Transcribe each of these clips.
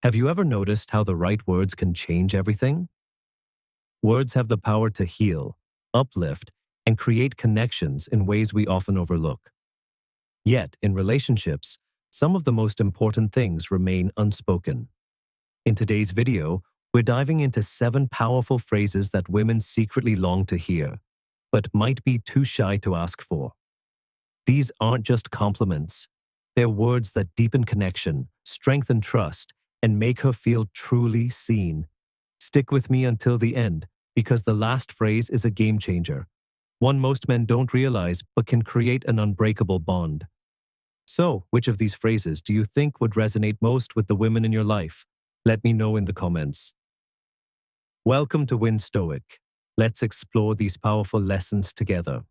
Have you ever noticed how the right words can change everything? Words have the power to heal, uplift, and create connections in ways we often overlook. Yet, in relationships, some of the most important things remain unspoken. In today's video, we're diving into 7 powerful phrases that women secretly long to hear, but might be too shy to ask for. These aren't just compliments. They're words that deepen connection, strengthen trust, and make her feel truly seen. Stick with me until the end, because the last phrase is a game changer, one most men don't realize but can create an unbreakable bond. So, which of these phrases do you think would resonate most with the women in your life? Let me know in the comments. Welcome to Win Stoic. Let's explore these powerful lessons together.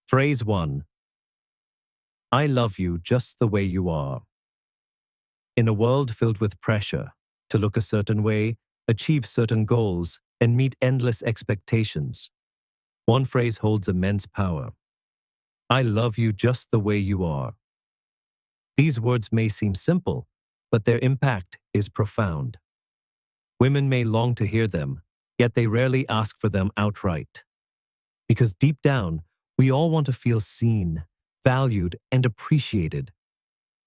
Phrase 1. I love you just the way you are. In a world filled with pressure to look a certain way, achieve certain goals, and meet endless expectations, one phrase holds immense power. I love you just the way you are. These words may seem simple, but their impact is profound. Women may long to hear them, yet they rarely ask for them outright. Because deep down, we all want to feel seen, valued, and appreciated,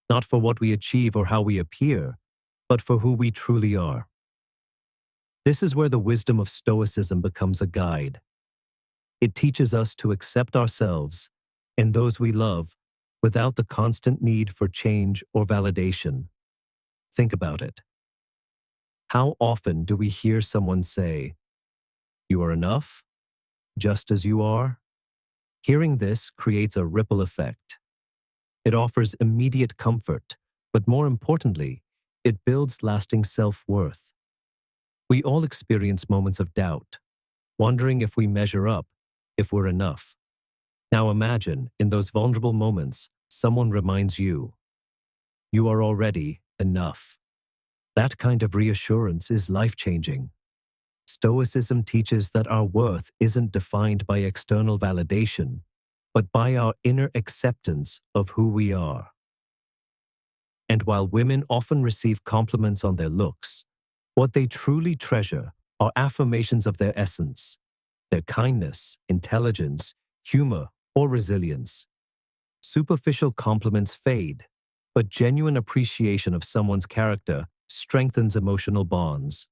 not for what we achieve or how we appear, but for who we truly are. This is where the wisdom of Stoicism becomes a guide. It teaches us to accept ourselves and those we love without the constant need for change or validation. Think about it. How often do we hear someone say, "You are enough, just as you are"? Hearing this creates a ripple effect. It offers immediate comfort, but more importantly, it builds lasting self-worth. We all experience moments of doubt, wondering if we measure up, if we're enough. Now imagine, in those vulnerable moments, someone reminds you, you are already enough. That kind of reassurance is life-changing. Stoicism teaches that our worth isn't defined by external validation, but by our inner acceptance of who we are. And while women often receive compliments on their looks, what they truly treasure are affirmations of their essence, their kindness, intelligence, humor, or resilience. Superficial compliments fade, but genuine appreciation of someone's character strengthens emotional bonds.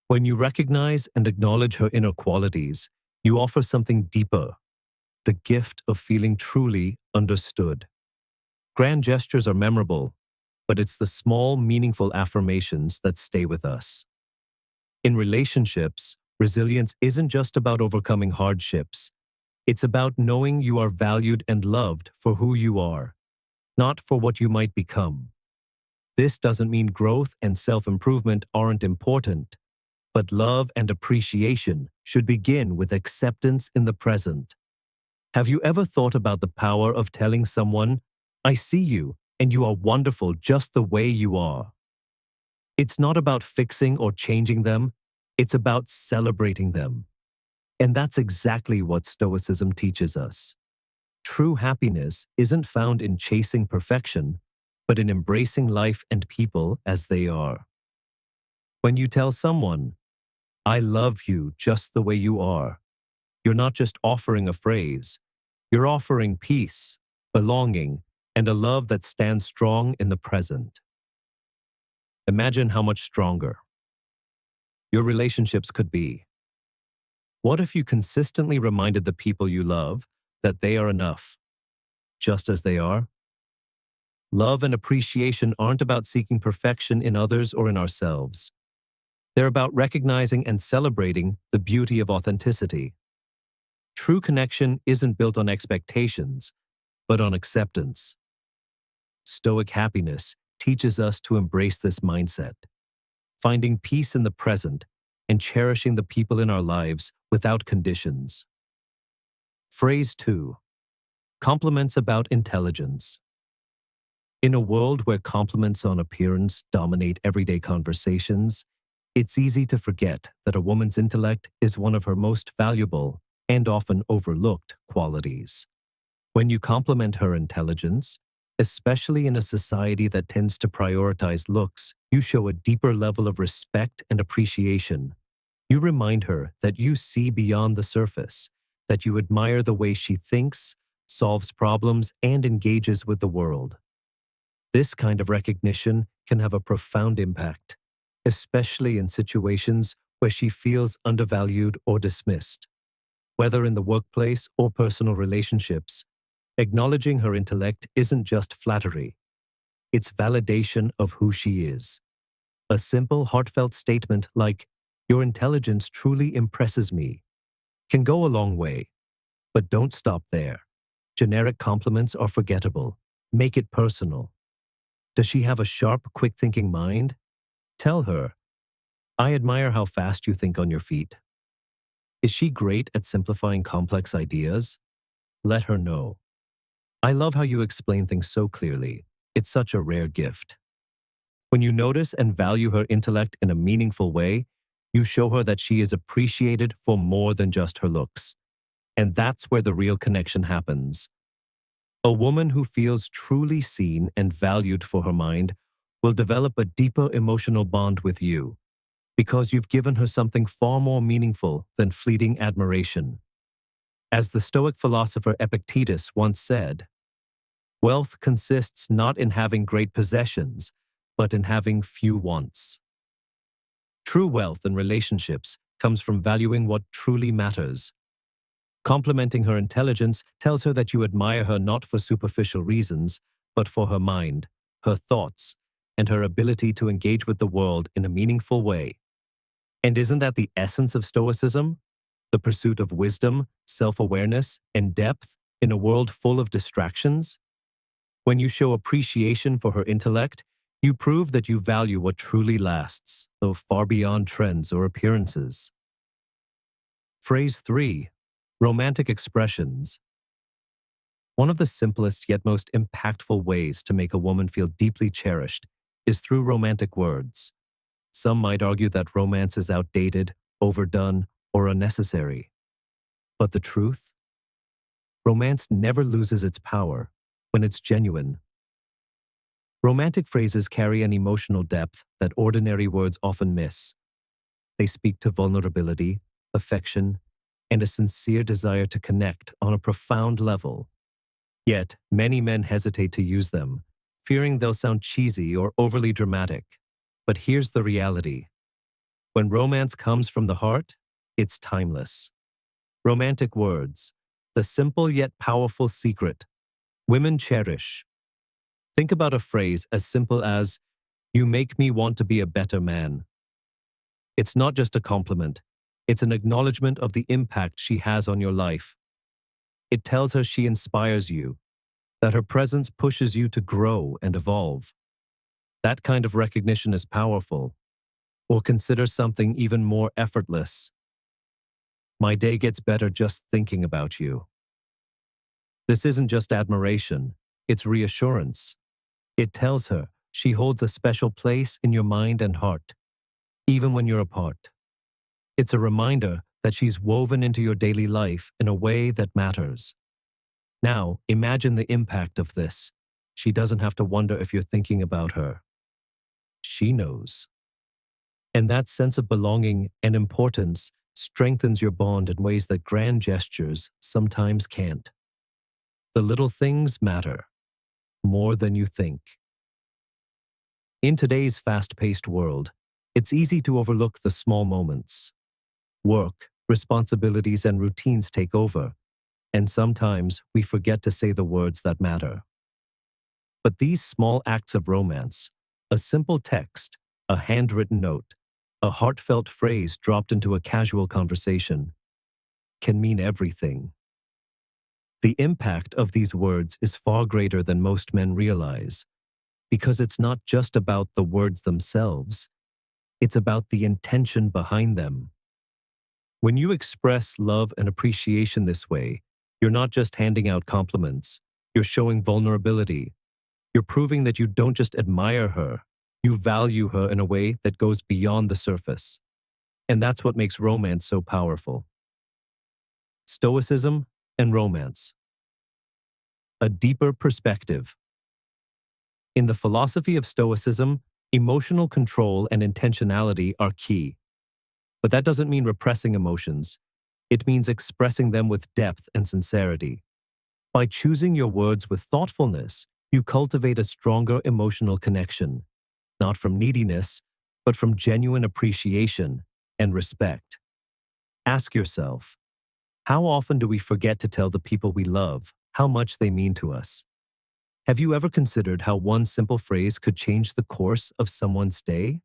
When you recognize and acknowledge her inner qualities, you offer something deeper, the gift of feeling truly understood. Grand gestures are memorable, but it's the small, meaningful affirmations that stay with us. In relationships, resilience isn't just about overcoming hardships. It's about knowing you are valued and loved for who you are, not for what you might become. This doesn't mean growth and self-improvement aren't important, but love and appreciation should begin with acceptance in the present. Have you ever thought about the power of telling someone, "I see you, and you are wonderful just the way you are"? It's not about fixing or changing them, it's about celebrating them. And that's exactly what Stoicism teaches us. True happiness isn't found in chasing perfection, but in embracing life and people as they are. When you tell someone, "I love you just the way you are," you're not just offering a phrase, you're offering peace, belonging, and a love that stands strong in the present. Imagine how much stronger your relationships could be. What if you consistently reminded the people you love that they are enough, just as they are? Love and appreciation aren't about seeking perfection in others or in ourselves. They're about recognizing and celebrating the beauty of authenticity. True connection isn't built on expectations, but on acceptance. Stoic happiness teaches us to embrace this mindset, finding peace in the present and cherishing the people in our lives without conditions. Phrase 2. Compliments about intelligence. In a world where compliments on appearance dominate everyday conversations, it's easy to forget that a woman's intellect is one of her most valuable and often overlooked qualities. When you compliment her intelligence, Especially in a society that tends to prioritize looks, you show a deeper level of respect and appreciation. You remind her that you see beyond the surface, that you admire the way she thinks, solves problems, and engages with the world. This kind of recognition can have a profound impact, especially in situations where she feels undervalued or dismissed. Whether in the workplace or personal relationships, acknowledging her intellect isn't just flattery, it's validation of who she is. A simple, heartfelt statement like, "Your intelligence truly impresses me," can go a long way. But don't stop there. Generic compliments are forgettable. Make it personal. Does she have a sharp, quick-thinking mind? Tell her, "I admire how fast you think on your feet." Is she great at simplifying complex ideas? Let her know. "I love how you explain things so clearly. It's such a rare gift." When you notice and value her intellect in a meaningful way, you show her that she is appreciated for more than just her looks. And that's where the real connection happens. A woman who feels truly seen and valued for her mind will develop a deeper emotional bond with you, because you've given her something far more meaningful than fleeting admiration. As the Stoic philosopher Epictetus once said, "Wealth consists not in having great possessions, but in having few wants." True wealth in relationships comes from valuing what truly matters. Complimenting her intelligence tells her that you admire her not for superficial reasons, but for her mind, her thoughts, and her ability to engage with the world in a meaningful way. And isn't that the essence of Stoicism? The pursuit of wisdom, self-awareness, and depth in a world full of distractions? When you show appreciation for her intellect, you prove that you value what truly lasts, though far beyond trends or appearances. Phrase 3. Romantic expressions. One of the simplest yet most impactful ways to make a woman feel deeply cherished is through romantic words. Some might argue that romance is outdated, overdone, or unnecessary. But the truth? Romance never loses its power when it's genuine. Romantic phrases carry an emotional depth that ordinary words often miss. They speak to vulnerability, affection, and a sincere desire to connect on a profound level. Yet, many men hesitate to use them, fearing they'll sound cheesy or overly dramatic. But here's the reality. When romance comes from the heart, it's timeless. Romantic words, the simple yet powerful secret women cherish. Think about a phrase as simple as, "You make me want to be a better man." It's not just a compliment. It's an acknowledgement of the impact she has on your life. It tells her she inspires you, that her presence pushes you to grow and evolve. That kind of recognition is powerful. Or consider something even more effortless. "My day gets better just thinking about you." This isn't just admiration, it's reassurance. It tells her she holds a special place in your mind and heart, even when you're apart. It's a reminder that she's woven into your daily life in a way that matters. Now, imagine the impact of this. She doesn't have to wonder if you're thinking about her. She knows. And that sense of belonging and importance strengthens your bond in ways that grand gestures sometimes can't. The little things matter more than you think. In today's fast-paced world, it's easy to overlook the small moments. Work, responsibilities, and routines take over, and sometimes we forget to say the words that matter. But these small acts of romance, a simple text, a handwritten note, a heartfelt phrase dropped into a casual conversation, can mean everything. The impact of these words is far greater than most men realize, because it's not just about the words themselves, it's about the intention behind them. When you express love and appreciation this way, you're not just handing out compliments, you're showing vulnerability. You're proving that you don't just admire her, you value her in a way that goes beyond the surface. And that's what makes romance so powerful. Stoicism and romance. A deeper perspective. In the philosophy of Stoicism, emotional control and intentionality are key. But that doesn't mean repressing emotions. It means expressing them with depth and sincerity. By choosing your words with thoughtfulness, you cultivate a stronger emotional connection, not from neediness, but from genuine appreciation and respect. Ask yourself, how often do we forget to tell the people we love how much they mean to us? Have you ever considered how one simple phrase could change the course of someone's day?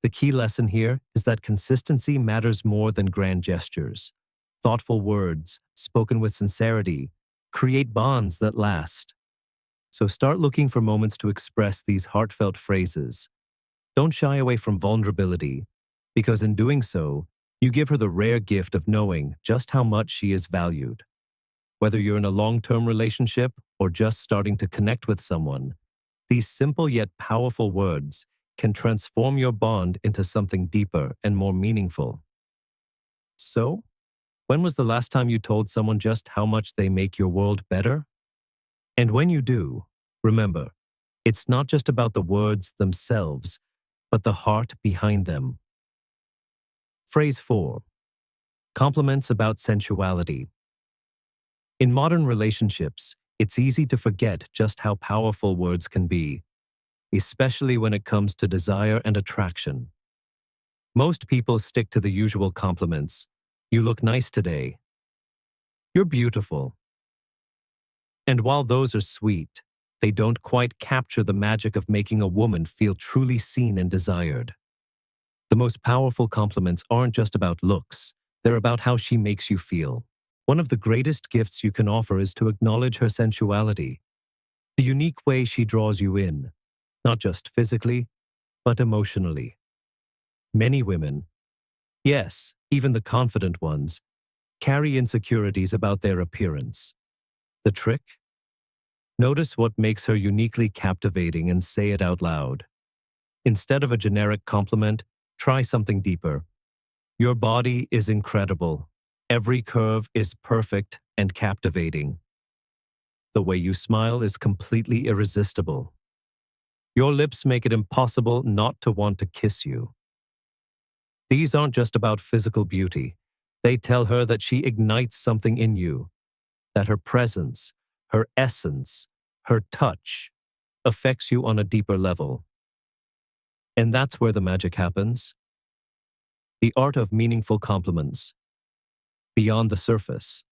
The key lesson here is that consistency matters more than grand gestures. Thoughtful words, spoken with sincerity, create bonds that last. So start looking for moments to express these heartfelt phrases. Don't shy away from vulnerability, because in doing so, you give her the rare gift of knowing just how much she is valued. Whether you're in a long-term relationship or just starting to connect with someone, these simple yet powerful words can transform your bond into something deeper and more meaningful. So, when was the last time you told someone just how much they make your world better? And when you do, remember, it's not just about the words themselves, but the heart behind them. Phrase 4. Compliments about sensuality. In modern relationships, it's easy to forget just how powerful words can be, especially when it comes to desire and attraction. Most people stick to the usual compliments. You look nice today. You're beautiful. And while those are sweet, they don't quite capture the magic of making a woman feel truly seen and desired. The most powerful compliments aren't just about looks, they're about how she makes you feel. One of the greatest gifts you can offer is to acknowledge her sensuality, the unique way she draws you in, not just physically, but emotionally. Many women, yes, even the confident ones, carry insecurities about their appearance. The trick? Notice what makes her uniquely captivating and say it out loud. Instead of a generic compliment, try something deeper. Your body is incredible. Every curve is perfect and captivating. The way you smile is completely irresistible. Your lips make it impossible not to want to kiss you. These aren't just about physical beauty. They tell her that she ignites something in you, that her presence, her essence, her touch affects you on a deeper level. And that's where the magic happens. The art of meaningful compliments. Beyond the surface.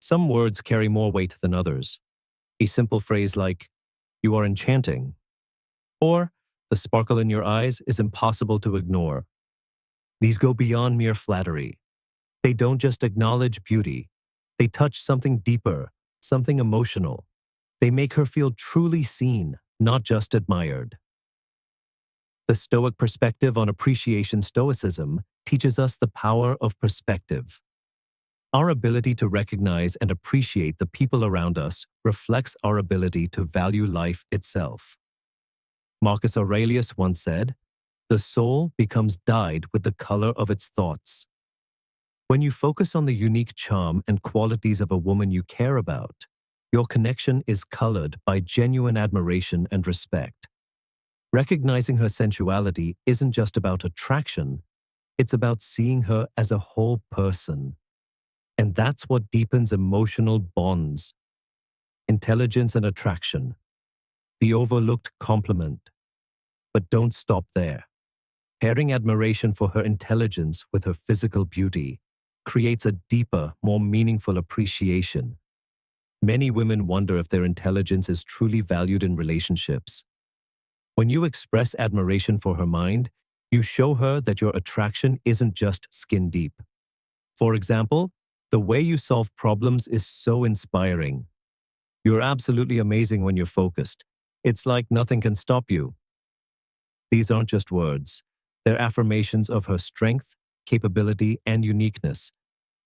Some words carry more weight than others. A simple phrase like, "You are enchanting," or "The sparkle in your eyes is impossible to ignore." These go beyond mere flattery. They don't just acknowledge beauty. They touch something deeper, something emotional. They make her feel truly seen, not just admired. The Stoic perspective on appreciation Stoicism teaches us the power of perspective. Our ability to recognize and appreciate the people around us reflects our ability to value life itself. Marcus Aurelius once said, "The soul becomes dyed with the color of its thoughts." When you focus on the unique charm and qualities of a woman you care about, your connection is colored by genuine admiration and respect. Recognizing her sensuality isn't just about attraction, it's about seeing her as a whole person. And that's what deepens emotional bonds. Intelligence and attraction. The overlooked compliment. But don't stop there. Pairing admiration for her intelligence with her physical beauty creates a deeper, more meaningful appreciation. Many women wonder if their intelligence is truly valued in relationships. When you express admiration for her mind, you show her that your attraction isn't just skin deep. For example, the way you solve problems is so inspiring. You're absolutely amazing when you're focused. It's like nothing can stop you. These aren't just words. They're affirmations of her strength, capability, and uniqueness.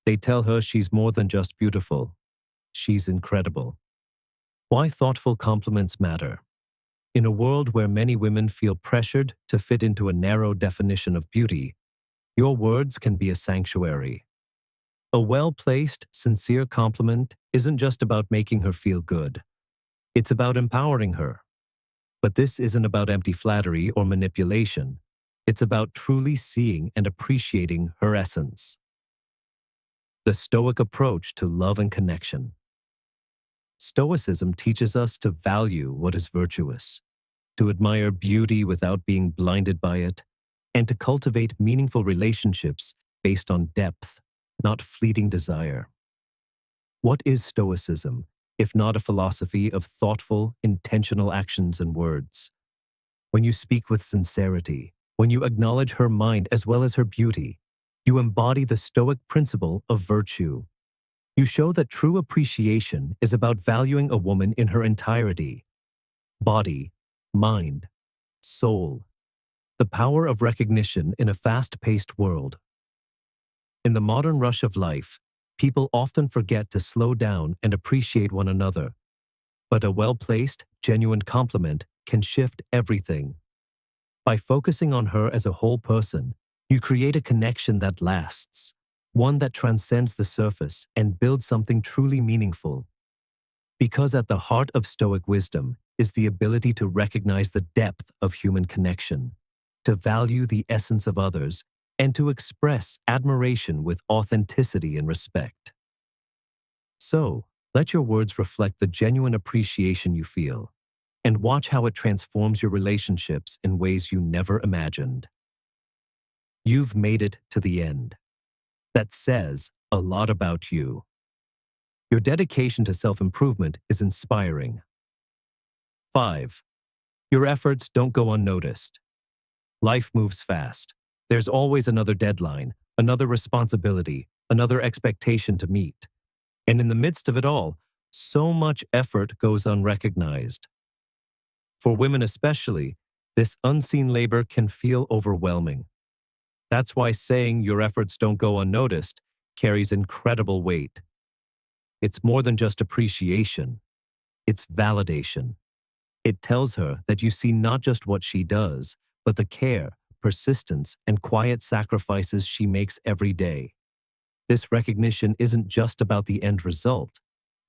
They tell her she's more than just beautiful. She's incredible. Why thoughtful compliments matter. In a world where many women feel pressured to fit into a narrow definition of beauty, your words can be a sanctuary. A well-placed, sincere compliment isn't just about making her feel good. It's about empowering her. But this isn't about empty flattery or manipulation. It's about truly seeing and appreciating her essence. The Stoic approach to love and connection. Stoicism teaches us to value what is virtuous, to admire beauty without being blinded by it, and to cultivate meaningful relationships based on depth, not fleeting desire. What is Stoicism, if not a philosophy of thoughtful, intentional actions and words? When you speak with sincerity, when you acknowledge her mind as well as her beauty, you embody the Stoic principle of virtue. You show that true appreciation is about valuing a woman in her entirety: body, mind, soul. The power of recognition in a fast-paced world. In the modern rush of life, people often forget to slow down and appreciate one another. But a well-placed, genuine compliment can shift everything. By focusing on her as a whole person, you create a connection that lasts, one that transcends the surface and builds something truly meaningful. Because at the heart of Stoic wisdom is the ability to recognize the depth of human connection, to value the essence of others, and to express admiration with authenticity and respect. So, let your words reflect the genuine appreciation you feel, and watch how it transforms your relationships in ways you never imagined. You've made it to the end. That says a lot about you. Your dedication to self-improvement is inspiring. 5. Your efforts don't go unnoticed. Life moves fast. There's always another deadline, another responsibility, another expectation to meet. And in the midst of it all, so much effort goes unrecognized. For women especially, this unseen labor can feel overwhelming. That's why saying your efforts don't go unnoticed carries incredible weight. It's more than just appreciation. It's validation. It tells her that you see not just what she does, but the care, persistence, and quiet sacrifices she makes every day. This recognition isn't just about the end result.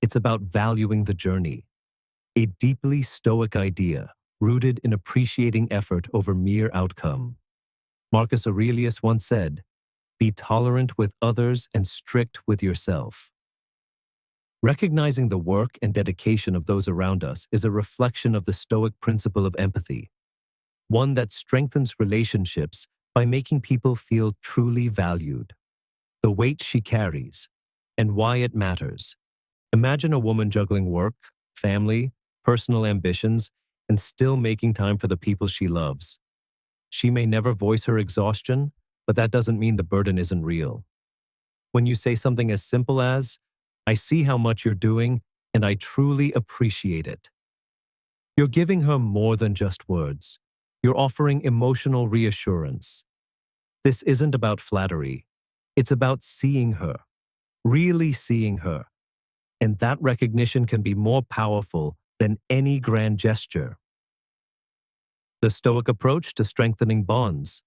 It's about valuing the journey. A deeply Stoic idea, rooted in appreciating effort over mere outcome. Marcus Aurelius once said, "Be tolerant with others and strict with yourself." Recognizing the work and dedication of those around us is a reflection of the Stoic principle of empathy, one that strengthens relationships by making people feel truly valued. The weight she carries, and why it matters. Imagine a woman juggling work, family, personal ambitions, and still making time for the people she loves. She may never voice her exhaustion, but that doesn't mean the burden isn't real. When you say something as simple as, "I see how much you're doing, and I truly appreciate it," you're giving her more than just words. You're offering emotional reassurance. This isn't about flattery. It's about seeing her, really seeing her. And that recognition can be more powerful than any grand gesture. The Stoic approach to strengthening bonds.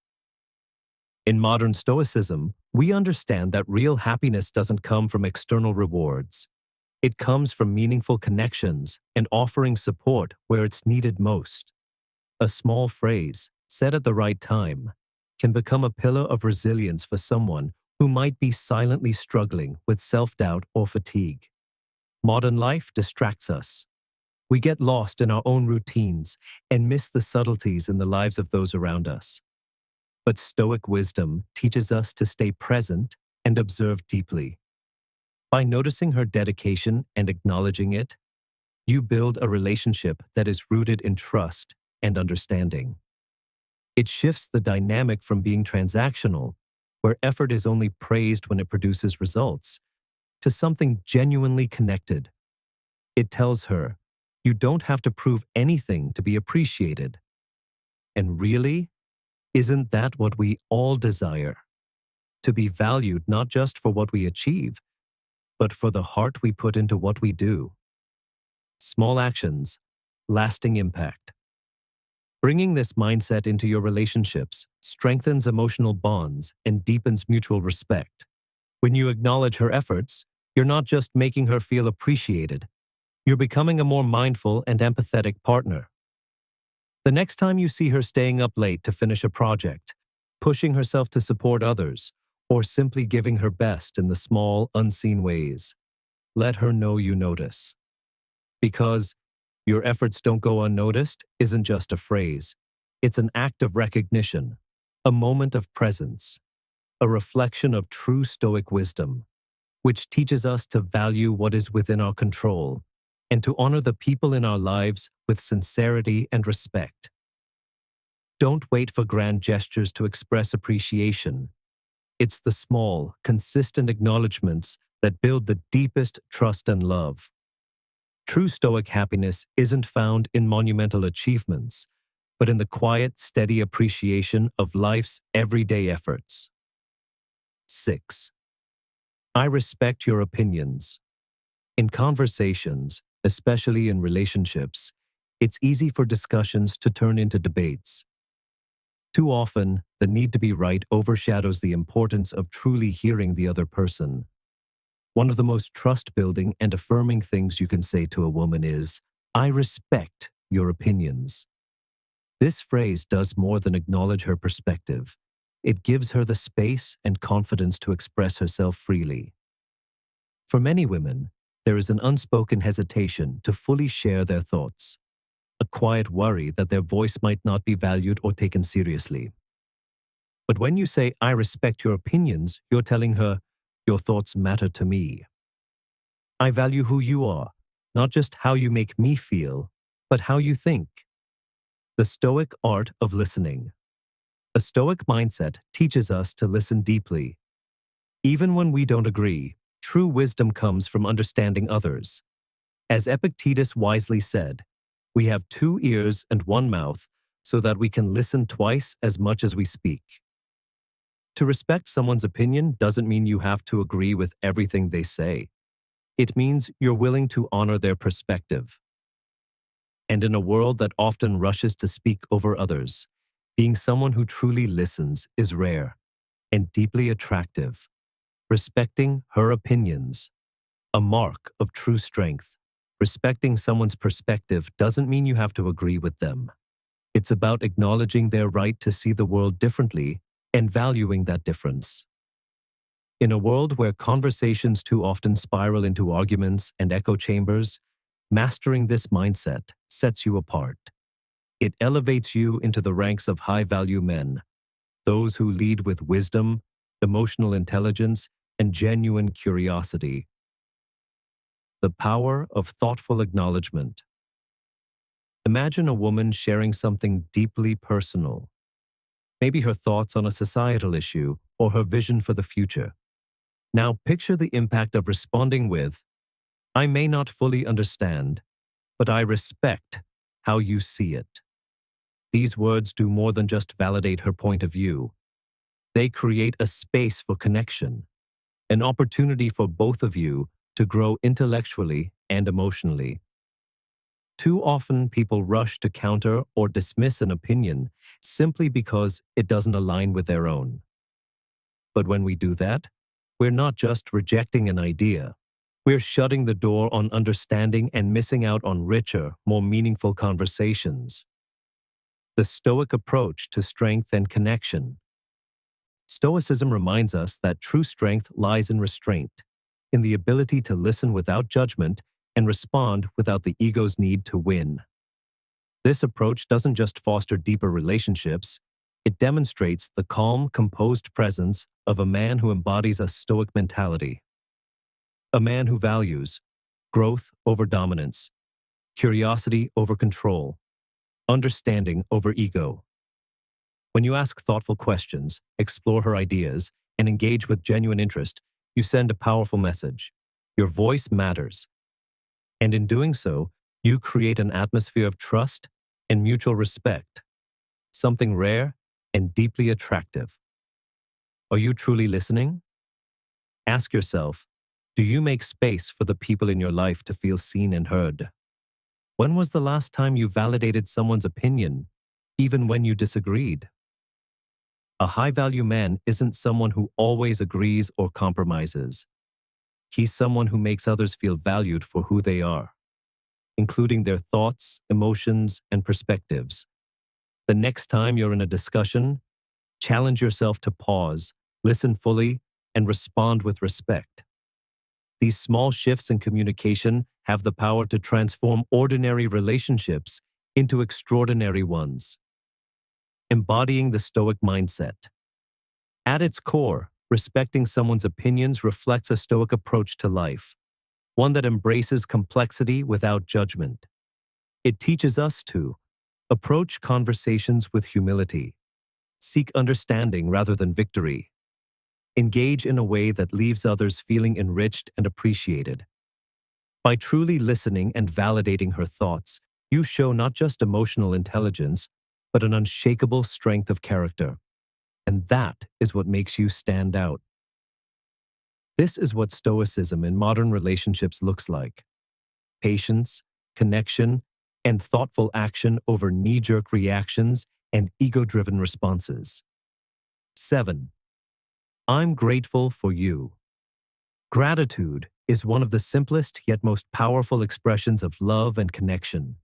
In modern Stoicism, we understand that real happiness doesn't come from external rewards. It comes from meaningful connections and offering support where it's needed most. A small phrase, said at the right time, can become a pillar of resilience for someone who might be silently struggling with self-doubt or fatigue. Modern life distracts us. We get lost in our own routines and miss the subtleties in the lives of those around us. But Stoic wisdom teaches us to stay present and observe deeply. By noticing her dedication and acknowledging it, you build a relationship that is rooted in trust and understanding. It shifts the dynamic from being transactional, where effort is only praised when it produces results, to something genuinely connected. It tells her, you don't have to prove anything to be appreciated. And really, isn't that what we all desire? To be valued not just for what we achieve, but for the heart we put into what we do. Small actions, lasting impact. Bringing this mindset into your relationships strengthens emotional bonds and deepens mutual respect. When you acknowledge her efforts, you're not just making her feel appreciated. You're becoming a more mindful and empathetic partner. The next time you see her staying up late to finish a project, pushing herself to support others, or simply giving her best in the small, unseen ways, let her know you notice. Because your efforts don't go unnoticed isn't just a phrase. It's an act of recognition, a moment of presence, a reflection of true Stoic wisdom, which teaches us to value what is within our control and to honor the people in our lives with sincerity and respect. Don't wait for grand gestures to express appreciation. It's the small, consistent acknowledgments that build the deepest trust and love. True Stoic happiness isn't found in monumental achievements, but in the quiet, steady appreciation of life's everyday efforts. 6. I respect your opinions. In conversations, especially in relationships, it's easy for discussions to turn into debates. Too often, the need to be right overshadows the importance of truly hearing the other person. One of the most trust-building and affirming things you can say to a woman is, "I respect your opinions." This phrase does more than acknowledge her perspective. It gives her the space and confidence to express herself freely. For many women, there is an unspoken hesitation to fully share their thoughts, a quiet worry that their voice might not be valued or taken seriously. But when you say, "I respect your opinions," you're telling her, "Your thoughts matter to me. I value who you are, not just how you make me feel, but how you think." The Stoic art of listening. A Stoic mindset teaches us to listen deeply. Even when we don't agree, true wisdom comes from understanding others. As Epictetus wisely said, "We have 2 ears and 1 mouth, so that we can listen twice as much as we speak." To respect someone's opinion doesn't mean you have to agree with everything they say. It means you're willing to honor their perspective. And in a world that often rushes to speak over others, being someone who truly listens is rare and deeply attractive. Respecting her opinions, a mark of true strength. Respecting someone's perspective doesn't mean you have to agree with them. It's about acknowledging their right to see the world differently and valuing that difference. In a world where conversations too often spiral into arguments and echo chambers, mastering this mindset sets you apart. It elevates you into the ranks of high-value men, those who lead with wisdom, emotional intelligence, and genuine curiosity. The power of thoughtful acknowledgement. Imagine a woman sharing something deeply personal, maybe her thoughts on a societal issue or her vision for the future. Now picture the impact of responding with, "I may not fully understand, but I respect how you see it." These words do more than just validate her point of view. They create a space for connection, an opportunity for both of you to grow intellectually and emotionally. Too often, people rush to counter or dismiss an opinion simply because it doesn't align with their own. But when we do that, we're not just rejecting an idea. We're shutting the door on understanding and missing out on richer, more meaningful conversations. The Stoic approach to strength and connection. Stoicism reminds us that true strength lies in restraint, in the ability to listen without judgment and respond without the ego's need to win. This approach doesn't just foster deeper relationships, it demonstrates the calm, composed presence of a man who embodies a Stoic mentality. A man who values growth over dominance, curiosity over control, understanding over ego. When you ask thoughtful questions, explore her ideas, and engage with genuine interest, you send a powerful message. Your voice matters. And in doing so, you create an atmosphere of trust and mutual respect, something rare and deeply attractive. Are you truly listening? Ask yourself, do you make space for the people in your life to feel seen and heard? When was the last time you validated someone's opinion, even when you disagreed? A high-value man isn't someone who always agrees or compromises. He's someone who makes others feel valued for who they are, including their thoughts, emotions, and perspectives. The next time you're in a discussion, challenge yourself to pause, listen fully, and respond with respect. These small shifts in communication have the power to transform ordinary relationships into extraordinary ones. Embodying the Stoic mindset. At its core, respecting someone's opinions reflects a Stoic approach to life, one that embraces complexity without judgment. It teaches us to approach conversations with humility, seek understanding rather than victory, engage in a way that leaves others feeling enriched and appreciated. By truly listening and validating her thoughts, you show not just emotional intelligence, but an unshakable strength of character. And that is what makes you stand out. This is what Stoicism in modern relationships looks like: patience, connection, and thoughtful action over knee-jerk reactions and ego-driven responses. 7. I'm grateful for you. Gratitude is one of the simplest yet most powerful expressions of love and connection.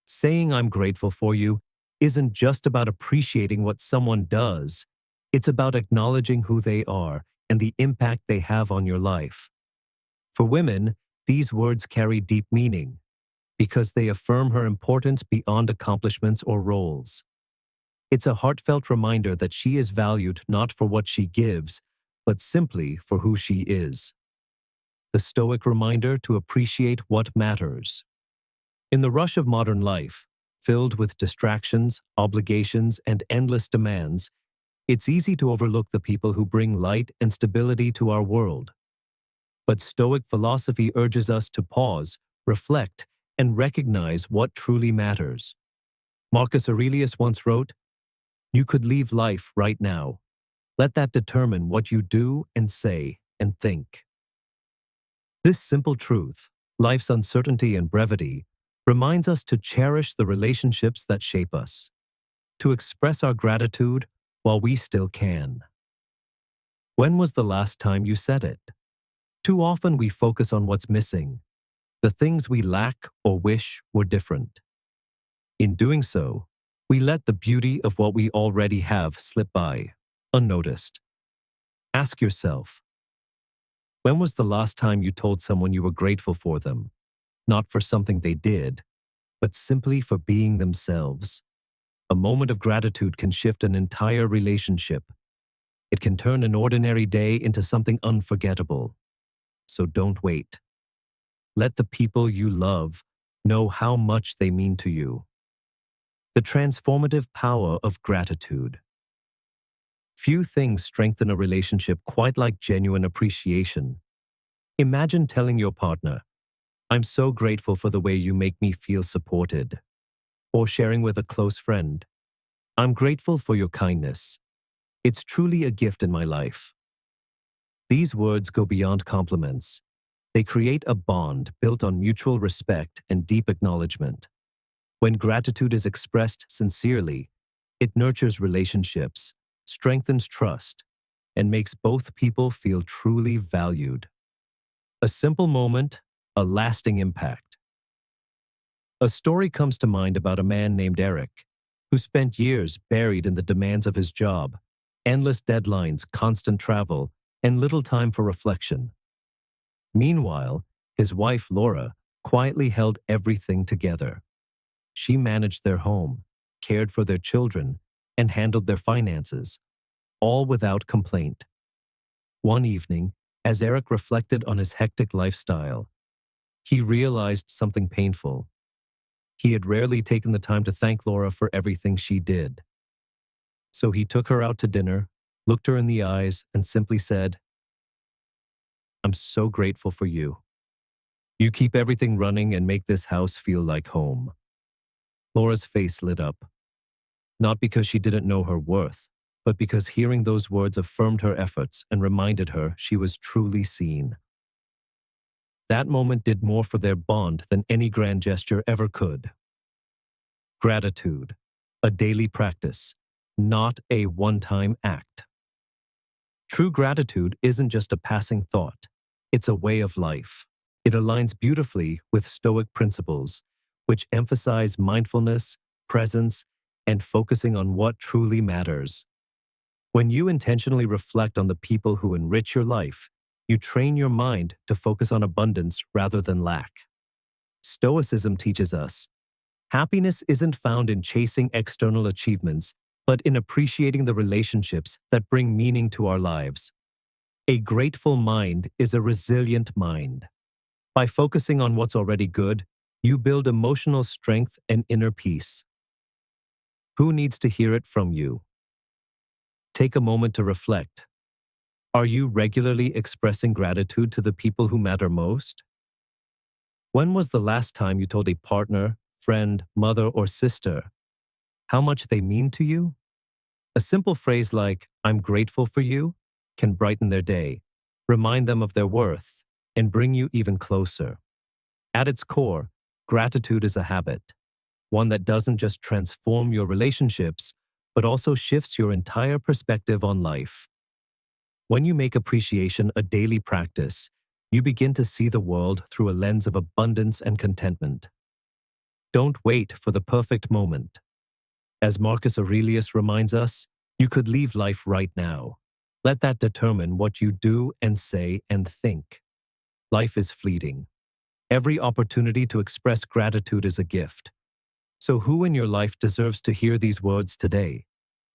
Saying I'm grateful for you isn't just about appreciating what someone does, it's about acknowledging who they are and the impact they have on your life. For women, these words carry deep meaning because they affirm her importance beyond accomplishments or roles. It's a heartfelt reminder that she is valued not for what she gives, but simply for who she is. The Stoic reminder to appreciate what matters. In the rush of modern life, filled with distractions, obligations, and endless demands, it's easy to overlook the people who bring light and stability to our world. But Stoic philosophy urges us to pause, reflect, and recognize what truly matters. Marcus Aurelius once wrote, "You could leave life right now. Let that determine what you do and say and think." This simple truth, life's uncertainty and brevity, reminds us to cherish the relationships that shape us, to express our gratitude while we still can. When was the last time you said it? Too often we focus on what's missing, the things we lack or wish were different. In doing so, we let the beauty of what we already have slip by, unnoticed. Ask yourself, when was the last time you told someone you were grateful for them, not for something they did, but simply for being themselves? A moment of gratitude can shift an entire relationship. It can turn an ordinary day into something unforgettable. So don't wait. Let the people you love know how much they mean to you. The transformative power of gratitude. Few things strengthen a relationship quite like genuine appreciation. Imagine telling your partner, "I'm so grateful for the way you make me feel supported." Or sharing with a close friend, "I'm grateful for your kindness. It's truly a gift in my life." These words go beyond compliments. They create a bond built on mutual respect and deep acknowledgement. When gratitude is expressed sincerely, it nurtures relationships, strengthens trust, and makes both people feel truly valued. A simple moment, a lasting impact. A story comes to mind about a man named Eric, who spent years buried in the demands of his job, endless deadlines, constant travel, and little time for reflection. Meanwhile, his wife Laura quietly held everything together. She managed their home, cared for their children, and handled their finances, all without complaint. One evening, as Eric reflected on his hectic lifestyle, he realized something painful. He had rarely taken the time to thank Laura for everything she did. So he took her out to dinner, looked her in the eyes, and simply said, "I'm so grateful for you. You keep everything running and make this house feel like home." Laura's face lit up, not because she didn't know her worth, but because hearing those words affirmed her efforts and reminded her she was truly seen. That moment did more for their bond than any grand gesture ever could. Gratitude, a daily practice, not a one-time act. True gratitude isn't just a passing thought, it's a way of life. It aligns beautifully with Stoic principles, which emphasize mindfulness, presence, and focusing on what truly matters. When you intentionally reflect on the people who enrich your life, you train your mind to focus on abundance rather than lack. Stoicism teaches us happiness isn't found in chasing external achievements, but in appreciating the relationships that bring meaning to our lives. A grateful mind is a resilient mind. By focusing on what's already good, you build emotional strength and inner peace. Who needs to hear it from you? Take a moment to reflect. Are you regularly expressing gratitude to the people who matter most? When was the last time you told a partner, friend, mother, or sister how much they mean to you? A simple phrase like, "I'm grateful for you," can brighten their day, remind them of their worth, and bring you even closer. At its core, gratitude is a habit, one that doesn't just transform your relationships, but also shifts your entire perspective on life. When you make appreciation a daily practice, you begin to see the world through a lens of abundance and contentment. Don't wait for the perfect moment. As Marcus Aurelius reminds us, you could leave life right now. Let that determine what you do and say and think. Life is fleeting. Every opportunity to express gratitude is a gift. So who in your life deserves to hear these words today?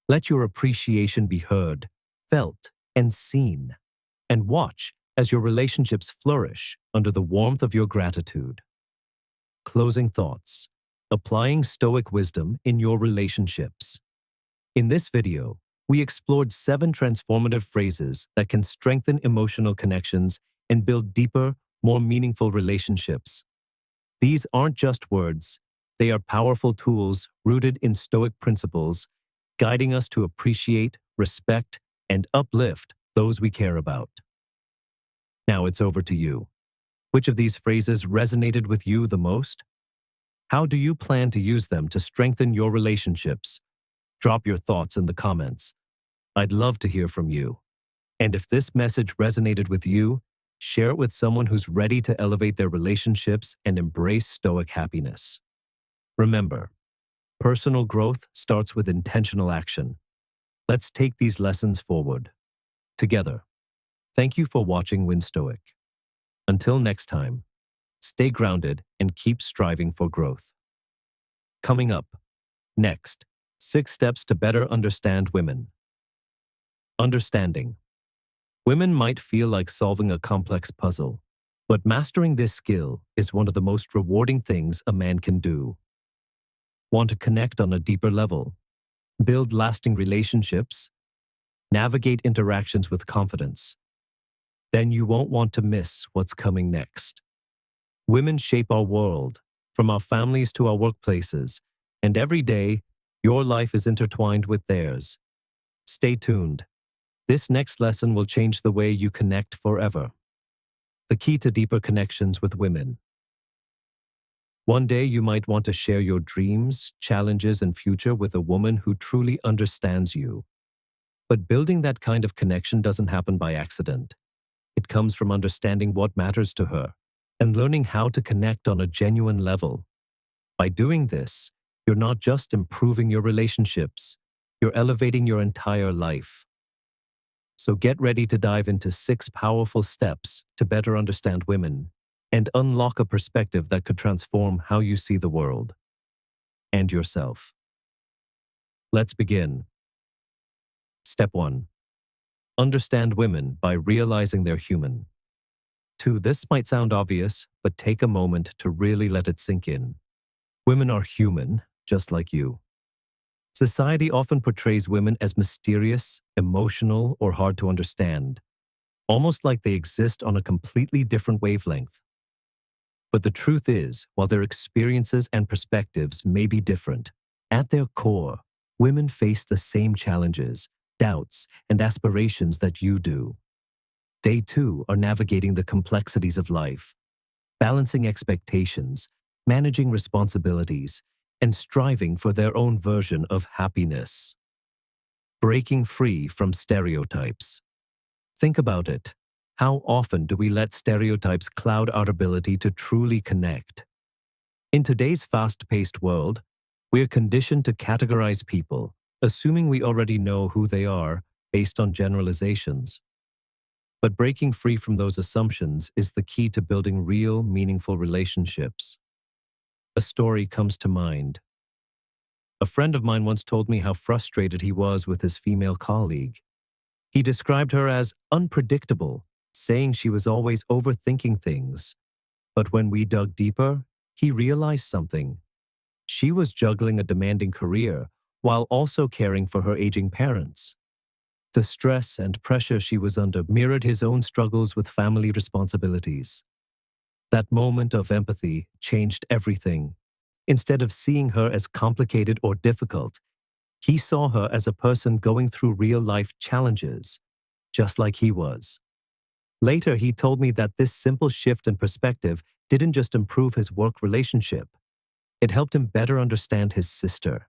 Let your appreciation be heard, felt, and seen. And watch as your relationships flourish under the warmth of your gratitude. Closing thoughts. Applying Stoic wisdom in your relationships. In this video, we explored 7 transformative phrases that can strengthen emotional connections and build deeper, more meaningful relationships. These aren't just words, they are powerful tools rooted in Stoic principles, guiding us to appreciate, respect, and uplift those we care about. Now it's over to you. Which of these phrases resonated with you the most? How do you plan to use them to strengthen your relationships? Drop your thoughts in the comments. I'd love to hear from you. And if this message resonated with you, share it with someone who's ready to elevate their relationships and embrace Stoic happiness. Remember, personal growth starts with intentional action. Let's take these lessons forward. Together. Thank you for watching Win Stoic. Until next time, stay grounded and keep striving for growth. Coming up, next, 6 steps to better understand women. Understanding. Women might feel like solving a complex puzzle, but mastering this skill is one of the most rewarding things a man can do. Want to connect on a deeper level? Build lasting relationships? Navigate interactions with confidence? Then you won't want to miss what's coming next. Women shape our world, from our families to our workplaces, and every day, your life is intertwined with theirs. Stay tuned. This next lesson will change the way you connect forever. The key to deeper connections with women. One day you might want to share your dreams, challenges, and future with a woman who truly understands you. But building that kind of connection doesn't happen by accident. It comes from understanding what matters to her and learning how to connect on a genuine level. By doing this, you're not just improving your relationships, you're elevating your entire life. So get ready to dive into 6 powerful steps to better understand women and unlock a perspective that could transform how you see the world and yourself. Let's begin. Step 1. Understand women by realizing they're human. 2. This might sound obvious, but take a moment to really let it sink in. Women are human, just like you. Society often portrays women as mysterious, emotional, or hard to understand, almost like they exist on a completely different wavelength. But the truth is, while their experiences and perspectives may be different, at their core, women face the same challenges, doubts, and aspirations that you do. They too are navigating the complexities of life, balancing expectations, managing responsibilities, and striving for their own version of happiness. Breaking free from stereotypes. Think about it. How often do we let stereotypes cloud our ability to truly connect? In today's fast-paced world, We're conditioned to categorize people, assuming we already know who they are based on generalizations. But breaking free from those assumptions is the key to building real, meaningful relationships. A story comes to mind. A friend of mine once told me how frustrated he was with his female colleague. He described her as unpredictable, saying she was always overthinking things. But when we dug deeper, he realized something. She was juggling a demanding career while also caring for her aging parents. The stress and pressure she was under mirrored his own struggles with family responsibilities. That moment of empathy changed everything. Instead of seeing her as complicated or difficult, he saw her as a person going through real-life challenges, just like he was. Later, he told me that this simple shift in perspective didn't just improve his work relationship. It helped him better understand his sister,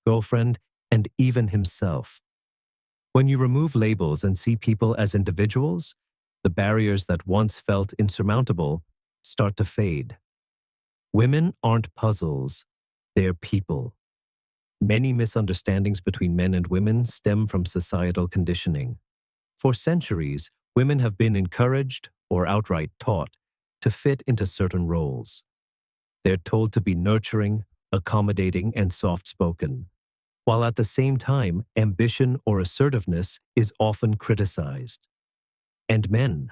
girlfriend, and even himself. When you remove labels and see people as individuals, the barriers that once felt insurmountable start to fade. Women aren't puzzles, they're people. Many misunderstandings between men and women stem from societal conditioning. For centuries, women have been encouraged, or outright taught, to fit into certain roles. They're told to be nurturing, accommodating, and soft-spoken, while at the same time, ambition or assertiveness is often criticized. And men,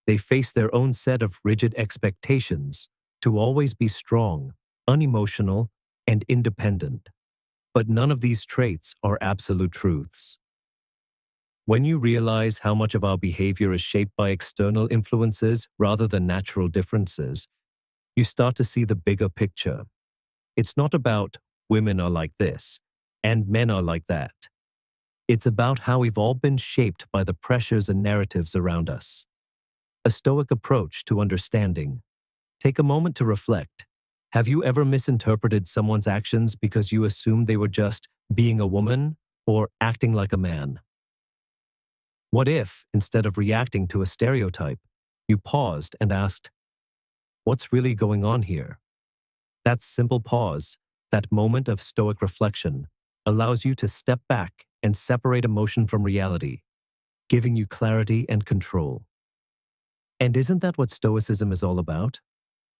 they face their own set of rigid expectations to always be strong, unemotional, and independent. But none of these traits are absolute truths. When you realize how much of our behavior is shaped by external influences rather than natural differences, you start to see the bigger picture. It's not about women are like this and men are like that. It's about how we've all been shaped by the pressures and narratives around us. A Stoic approach to understanding. Take a moment to reflect. Have you ever misinterpreted someone's actions because you assumed they were just being a woman or acting like a man? What if, instead of reacting to a stereotype, you paused and asked, what's really going on here? That simple pause, that moment of Stoic reflection, allows you to step back and separate emotion from reality, giving you clarity and control. And isn't that what Stoicism is all about?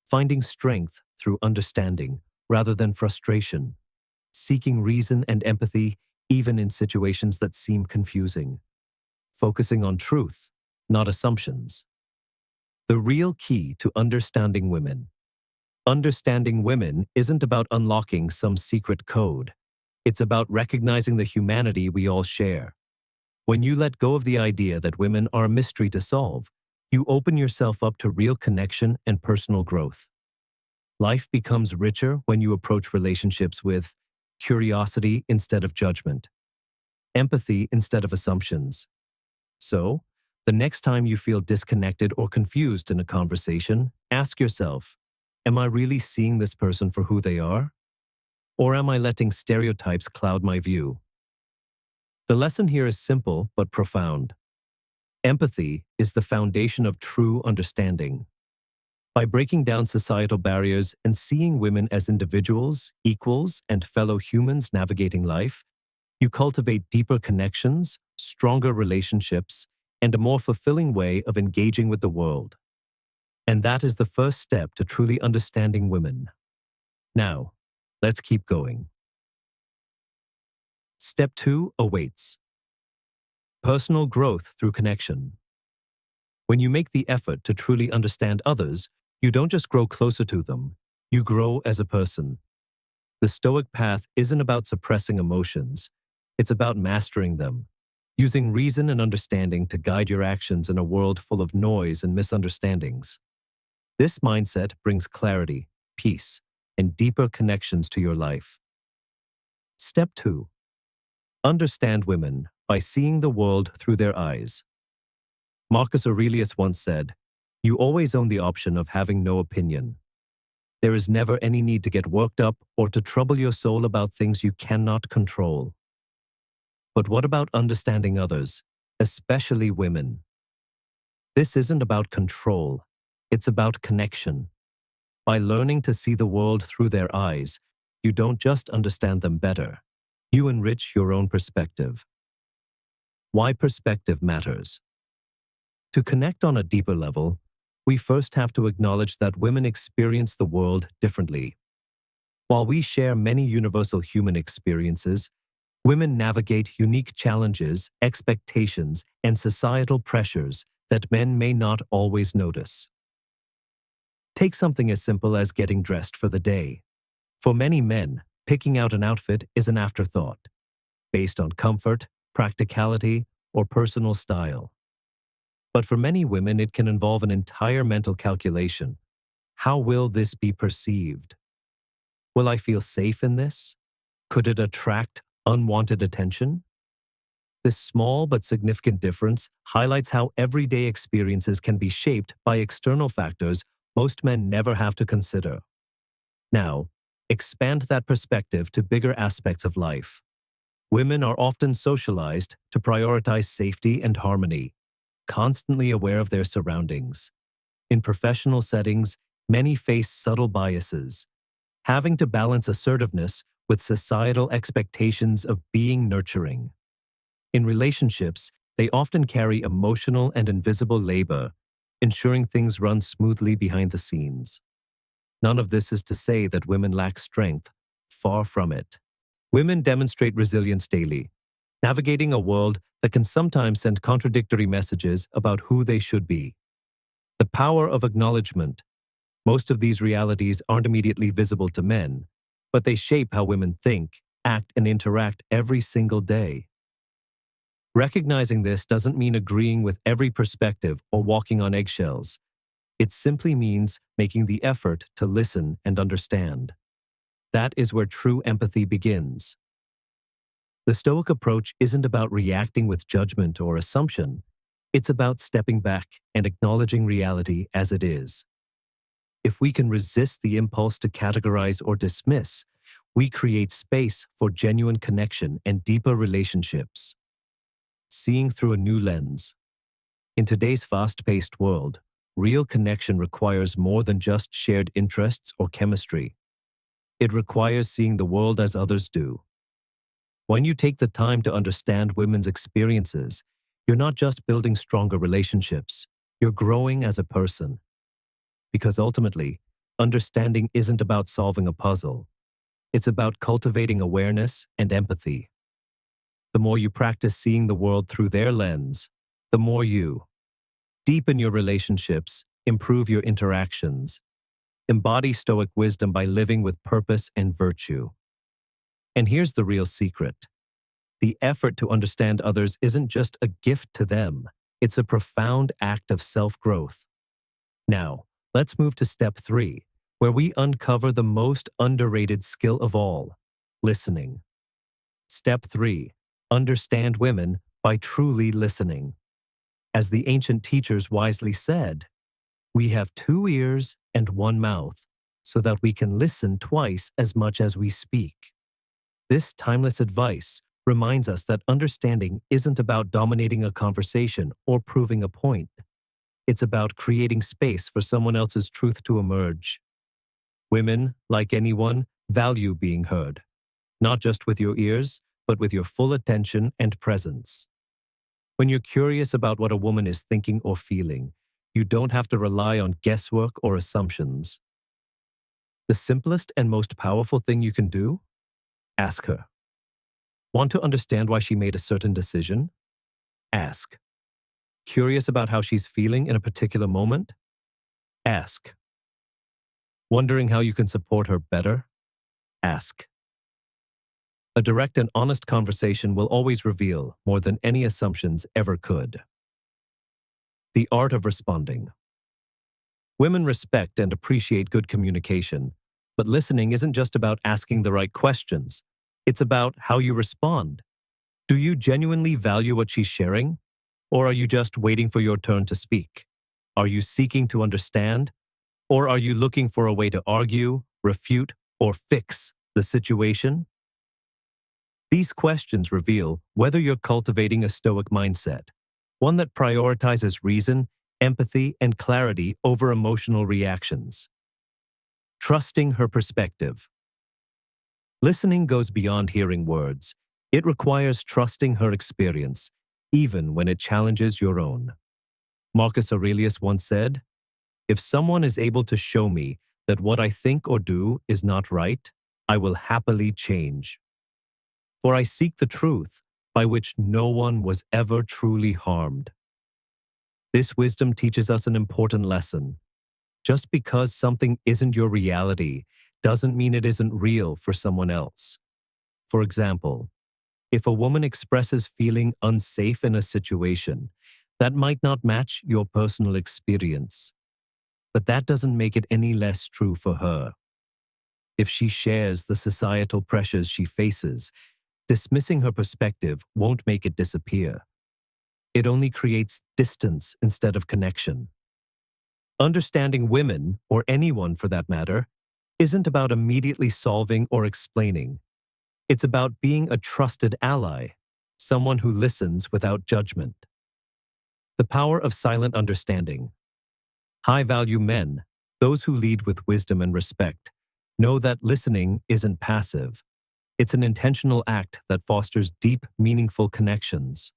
Finding strength through understanding rather than frustration, seeking reason and empathy even in situations that seem confusing, focusing on truth, not assumptions. The real key to understanding women. Understanding women isn't about unlocking some secret code. It's about recognizing the humanity we all share. When you let go of the idea that women are a mystery to solve, you open yourself up to real connection and personal growth. Life becomes richer when you approach relationships with curiosity instead of judgment, empathy instead of assumptions. So, the next time you feel disconnected or confused in a conversation, ask yourself, am I really seeing this person for who they are? Or am I letting stereotypes cloud my view? The lesson here is simple but profound. Empathy is the foundation of true understanding. By breaking down societal barriers and seeing women as individuals, equals, and fellow humans navigating life, you cultivate deeper connections, stronger relationships, and a more fulfilling way of engaging with the world. And that is the first step to truly understanding women. Now, let's keep going. Step 2 awaits. Personal growth through connection. When you make the effort to truly understand others, you don't just grow closer to them, you grow as a person. The Stoic path isn't about suppressing emotions, it's about mastering them, using reason and understanding to guide your actions in a world full of noise and misunderstandings. This mindset brings clarity, peace, and deeper connections to your life. Step 2. Understand women by seeing the world through their eyes. Marcus Aurelius once said, "You always own the option of having no opinion. There is never any need to get worked up or to trouble your soul about things you cannot control." But what about understanding others, especially women? This isn't about control, it's about connection. By learning to see the world through their eyes, You don't just understand them better. You enrich your own perspective. Why perspective matters. To connect on a deeper level, we first have to acknowledge that women experience the world differently. While we share many universal human experiences, women navigate unique challenges, expectations, and societal pressures that men may not always notice. Take something as simple as getting dressed for the day. For many men, picking out an outfit is an afterthought, based on comfort, practicality, or personal style. But for many women, it can involve an entire mental calculation. How will this be perceived? Will I feel safe in this? Could it attract unwanted attention? This small but significant difference highlights how everyday experiences can be shaped by external factors most men never have to consider. Now, expand that perspective to bigger aspects of life. Women are often socialized to prioritize safety and harmony, constantly aware of their surroundings. In professional settings, many face subtle biases, having to balance assertiveness with societal expectations of being nurturing. In relationships, they often carry emotional and invisible labor, ensuring things run smoothly behind the scenes. None of this is to say that women lack strength. Far from it. Women demonstrate resilience daily, navigating a world that can sometimes send contradictory messages about who they should be. The power of acknowledgement. Most of these realities aren't immediately visible to men, but they shape how women think, act, and interact every single day. Recognizing this doesn't mean agreeing with every perspective or walking on eggshells. It simply means making the effort to listen and understand. That is where true empathy begins. The Stoic approach isn't about reacting with judgment or assumption. It's about stepping back and acknowledging reality as it is. If we can resist the impulse to categorize or dismiss, we create space for genuine connection and deeper relationships. Seeing through a new lens. In today's fast-paced world, real connection requires more than just shared interests or chemistry. It requires seeing the world as others do. When you take the time to understand women's experiences, you're not just building stronger relationships, you're growing as a person. Because ultimately, understanding isn't about solving a puzzle. It's about cultivating awareness and empathy. The more you practice seeing the world through their lens, the more you deepen your relationships, improve your interactions, embody Stoic wisdom by living with purpose and virtue. And here's the real secret. The effort to understand others isn't just a gift to them. It's a profound act of self-growth. Now, let's move to step 3, where we uncover the most underrated skill of all, listening. Step 3, understand women by truly listening. As the ancient teachers wisely said, we have 2 ears and 1 mouth, so that we can listen twice as much as we speak. This timeless advice reminds us that understanding isn't about dominating a conversation or proving a point. It's about creating space for someone else's truth to emerge. Women, like anyone, value being heard, not just with your ears, but with your full attention and presence. When you're curious about what a woman is thinking or feeling, you don't have to rely on guesswork or assumptions. The simplest and most powerful thing you can do? Ask her. Want to understand why she made a certain decision? Ask. Curious about how she's feeling in a particular moment? Ask. Wondering how you can support her better? Ask. A direct and honest conversation will always reveal more than any assumptions ever could. The art of responding. Women respect and appreciate good communication, but listening isn't just about asking the right questions. It's about how you respond. Do you genuinely value what she's sharing? Or are you just waiting for your turn to speak? Are you seeking to understand? Or are you looking for a way to argue, refute, or fix the situation? These questions reveal whether you're cultivating a Stoic mindset, one that prioritizes reason, empathy, and clarity over emotional reactions. Trusting her perspective. Listening goes beyond hearing words. It requires trusting her experience, even when it challenges your own. Marcus Aurelius once said, "If someone is able to show me that what I think or do is not right, I will happily change. For I seek the truth, by which no one was ever truly harmed." This wisdom teaches us an important lesson. Just because something isn't your reality doesn't mean it isn't real for someone else. For example, if a woman expresses feeling unsafe in a situation, that might not match your personal experience, but that doesn't make it any less true for her. If she shares the societal pressures she faces, dismissing her perspective won't make it disappear. It only creates distance instead of connection. Understanding women, or anyone for that matter, isn't about immediately solving or explaining. It's about being a trusted ally, someone who listens without judgment. The power of silent understanding. High-value men, those who lead with wisdom and respect, know that listening isn't passive. It's an intentional act that fosters deep, meaningful connections.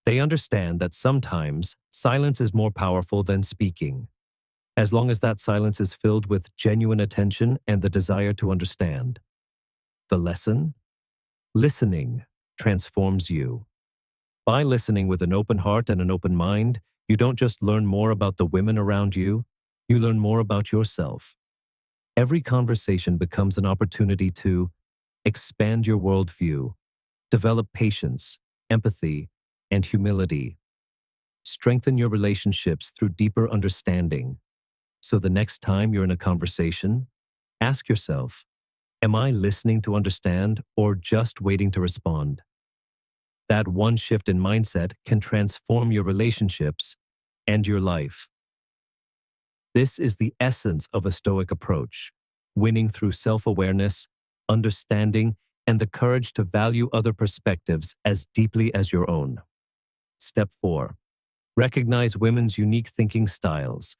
They understand that sometimes silence is more powerful than speaking, as long as that silence is filled with genuine attention and the desire to understand. The lesson? Listening transforms you. By listening with an open heart and an open mind, you don't just learn more about the women around you, you learn more about yourself. Every conversation becomes an opportunity to expand your worldview, develop patience, empathy, and humility. Strengthen your relationships through deeper understanding. So the next time you're in a conversation, ask yourself, am I listening to understand or just waiting to respond? That one shift in mindset can transform your relationships and your life. This is the essence of a Stoic approach, winning through self-awareness, understanding, and the courage to value other perspectives as deeply as your own. Step 4. Recognize women's unique thinking styles.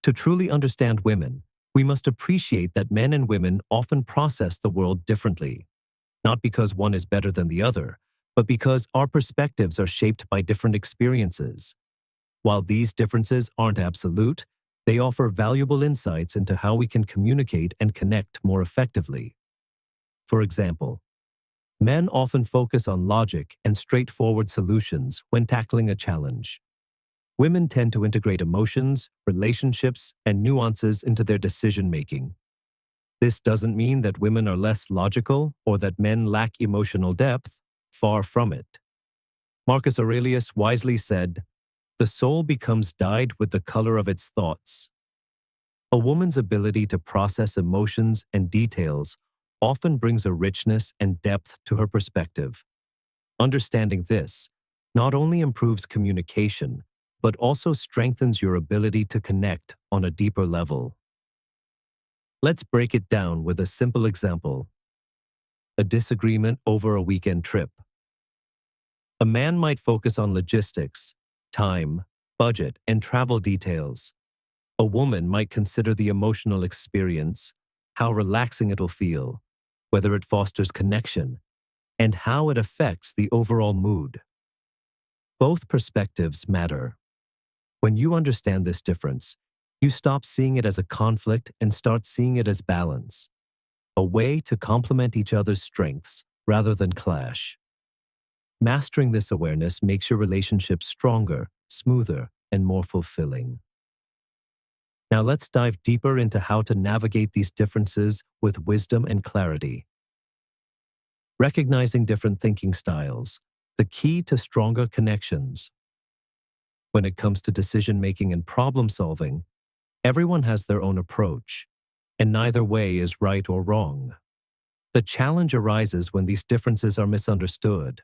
To truly understand women, we must appreciate that men and women often process the world differently, not because one is better than the other, but because our perspectives are shaped by different experiences. While these differences aren't absolute, they offer valuable insights into how we can communicate and connect more effectively. For example, men often focus on logic and straightforward solutions when tackling a challenge. Women tend to integrate emotions, relationships, and nuances into their decision-making. This doesn't mean that women are less logical or that men lack emotional depth. Far from it. Marcus Aurelius wisely said, "The soul becomes dyed with the color of its thoughts." A woman's ability to process emotions and details often brings a richness and depth to her perspective. Understanding this not only improves communication, but also strengthens your ability to connect on a deeper level. Let's break it down with a simple example. A disagreement over a weekend trip. A man might focus on logistics, time, budget, and travel details. A woman might consider the emotional experience, how relaxing it'll feel, whether it fosters connection, and how it affects the overall mood. Both perspectives matter. When you understand this difference, you stop seeing it as a conflict and start seeing it as balance, a way to complement each other's strengths rather than clash. Mastering this awareness makes your relationship stronger, smoother, and more fulfilling. Now let's dive deeper into how to navigate these differences with wisdom and clarity. Recognizing different thinking styles, the key to stronger connections. When it comes to decision-making and problem-solving, everyone has their own approach, and neither way is right or wrong. The challenge arises when these differences are misunderstood.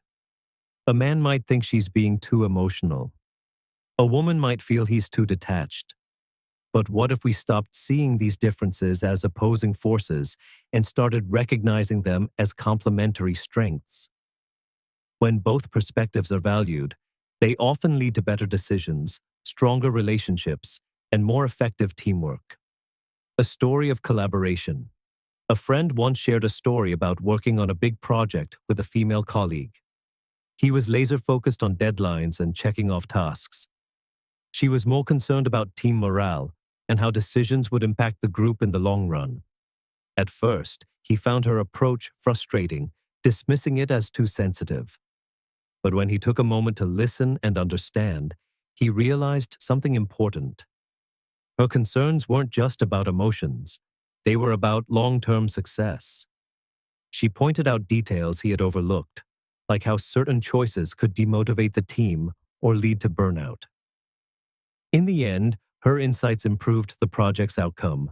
A man might think she's being too emotional. A woman might feel he's too detached. But what if we stopped seeing these differences as opposing forces and started recognizing them as complementary strengths? When both perspectives are valued, they often lead to better decisions, stronger relationships, and more effective teamwork. A story of collaboration. A friend once shared a story about working on a big project with a female colleague. He was laser focused on deadlines and checking off tasks. She was more concerned about team morale and how decisions would impact the group in the long run. At first, he found her approach frustrating, dismissing it as too sensitive. But when he took a moment to listen and understand, he realized something important. Her concerns weren't just about emotions, they were about long-term success. She pointed out details he had overlooked, like how certain choices could demotivate the team or lead to burnout. In the end, her insights improved the project's outcome.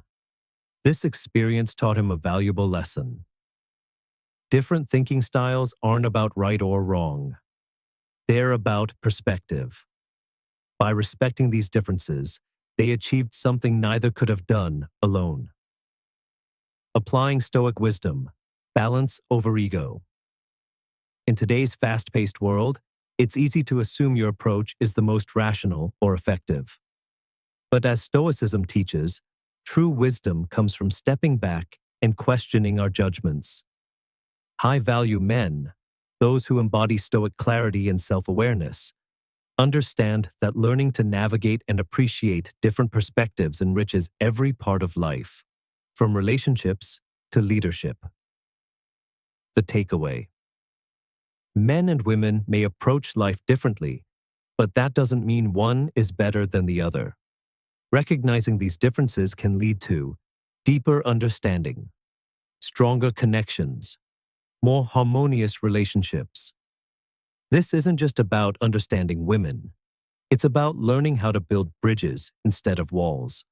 This experience taught him a valuable lesson. Different thinking styles aren't about right or wrong. They're about perspective. By respecting these differences, they achieved something neither could have done alone. Applying Stoic wisdom, balance over ego. In today's fast-paced world, it's easy to assume your approach is the most rational or effective. But as Stoicism teaches, true wisdom comes from stepping back and questioning our judgments. High-value men, those who embody Stoic clarity and self-awareness, understand that learning to navigate and appreciate different perspectives enriches every part of life, from relationships to leadership. The takeaway. Men and women may approach life differently, but that doesn't mean one is better than the other. Recognizing these differences can lead to deeper understanding, stronger connections, more harmonious relationships. This isn't just about understanding women. It's about learning how to build bridges instead of walls.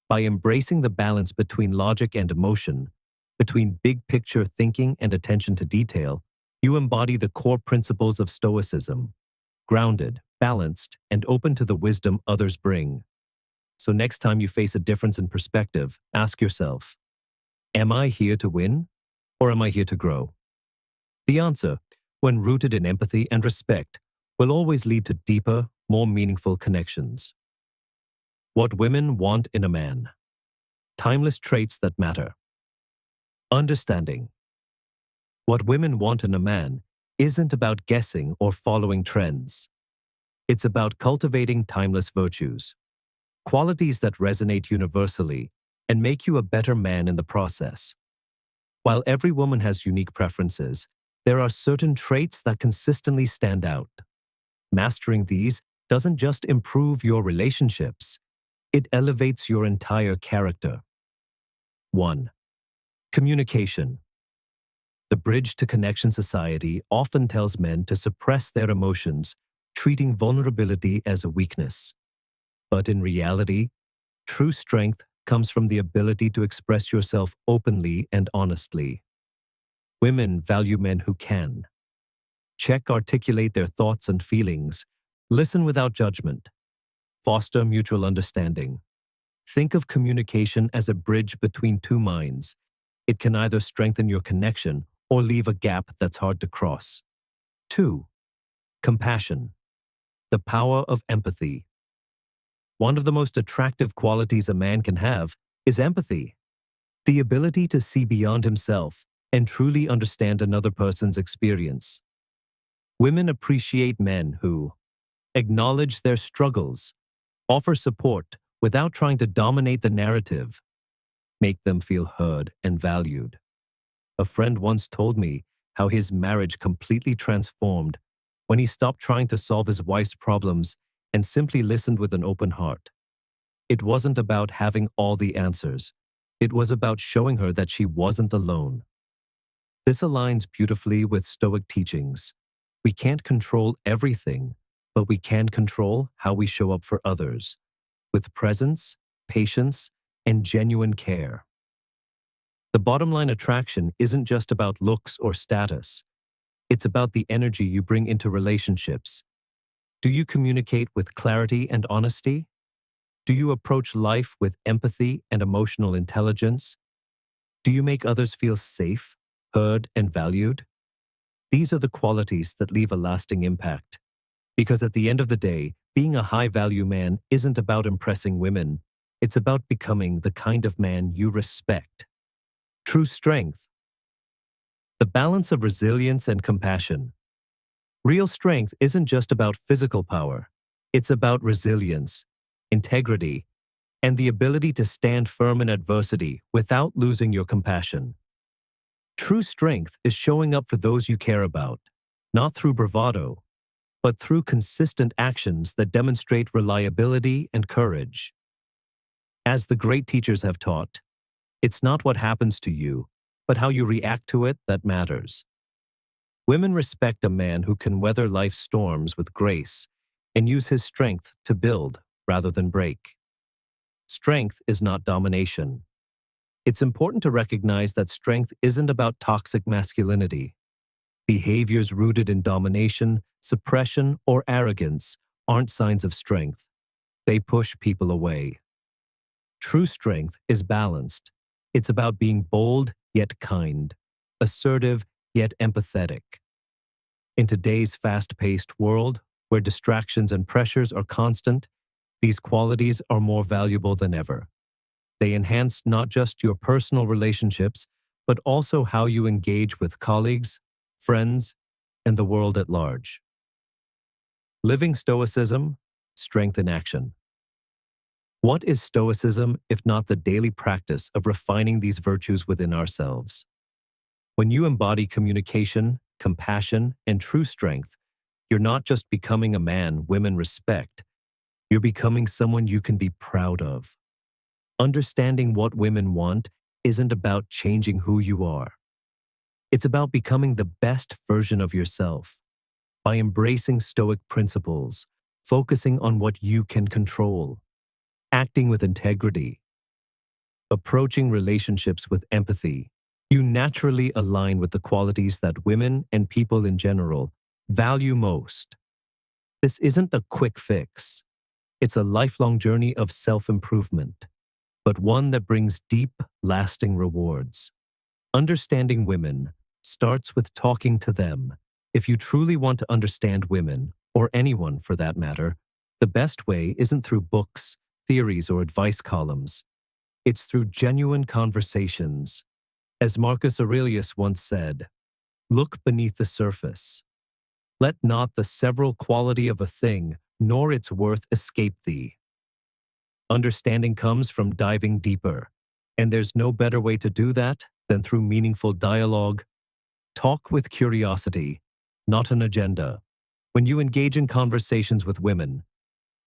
By embracing the balance between logic and emotion, between big-picture thinking and attention to detail, you embody the core principles of Stoicism, grounded, balanced, and open to the wisdom others bring. So next time you face a difference in perspective, ask yourself, am I here to win, or am I here to grow? The answer, when rooted in empathy and respect, will always lead to deeper, more meaningful connections. What women want in a man. Timeless traits that matter. Understanding. What women want in a man isn't about guessing or following trends. It's about cultivating timeless virtues, qualities that resonate universally and make you a better man in the process. While every woman has unique preferences, there are certain traits that consistently stand out. Mastering these doesn't just improve your relationships, it elevates your entire character. 1. Communication. The bridge to connection society often tells men to suppress their emotions, treating vulnerability as a weakness. But in reality, true strength comes from the ability to express yourself openly and honestly. Women value men who can. Articulate their thoughts and feelings, listen without judgment, foster mutual understanding. Think of communication as a bridge between two minds. It can either strengthen your connection or leave a gap that's hard to cross. 2. Compassion. The power of empathy. One of the most attractive qualities a man can have is empathy. The ability to see beyond himself and truly understand another person's experience. Women appreciate men who acknowledge their struggles, offer support without trying to dominate the narrative, make them feel heard and valued. A friend once told me how his marriage completely transformed when he stopped trying to solve his wife's problems and simply listened with an open heart. It wasn't about having all the answers. It was about showing her that she wasn't alone. This aligns beautifully with Stoic teachings. We can't control everything, but we can control how we show up for others, with presence, patience, and genuine care. The bottom line attraction isn't just about looks or status. It's about the energy you bring into relationships. Do you communicate with clarity and honesty? Do you approach life with empathy and emotional intelligence? Do you make others feel safe, heard, and valued? These are the qualities that leave a lasting impact. Because at the end of the day, being a high-value man isn't about impressing women. It's about becoming the kind of man you respect. True strength, the balance of resilience and compassion. Real strength isn't just about physical power. It's about resilience, integrity, and the ability to stand firm in adversity without losing your compassion. True strength is showing up for those you care about, not through bravado, but through consistent actions that demonstrate reliability and courage. As the great teachers have taught, it's not what happens to you, but how you react to it that matters. Women respect a man who can weather life's storms with grace and use his strength to build rather than break. Strength is not domination. It's important to recognize that strength isn't about toxic masculinity. Behaviors rooted in domination, suppression, or arrogance aren't signs of strength. They push people away. True strength is balanced. It's about being bold yet kind, assertive yet empathetic. In today's fast-paced world, where distractions and pressures are constant, these qualities are more valuable than ever. They enhance not just your personal relationships, but also how you engage with colleagues, friends, and the world at large. Living Stoicism, strength in action. What is Stoicism if not the daily practice of refining these virtues within ourselves? When you embody communication, compassion, and true strength, you're not just becoming a man women respect, you're becoming someone you can be proud of. Understanding what women want isn't about changing who you are. It's about becoming the best version of yourself. By embracing Stoic principles, focusing on what you can control, acting with integrity, approaching relationships with empathy, you naturally align with the qualities that women and people in general value most. This isn't a quick fix. It's a lifelong journey of self-improvement, but one that brings deep, lasting rewards. Understanding women starts with talking to them. If you truly want to understand women, or anyone for that matter, the best way isn't through books, theories, or advice columns. It's through genuine conversations. As Marcus Aurelius once said, "Look beneath the surface. Let not the several quality of a thing nor its worth escape thee." Understanding comes from diving deeper, and there's no better way to do that than through meaningful dialogue. Talk with curiosity, not an agenda. When you engage in conversations with women,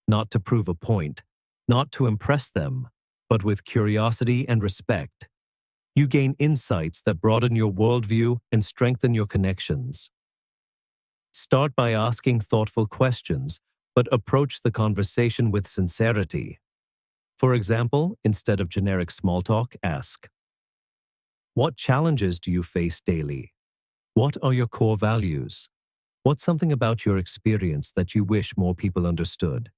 not to prove a point, not to impress them, but with curiosity and respect, you gain insights that broaden your worldview and strengthen your connections. Start by asking thoughtful questions, but approach the conversation with sincerity. For example, instead of generic small talk, ask, "What challenges do you face daily? What are your core values? What's something about your experience that you wish more people understood?"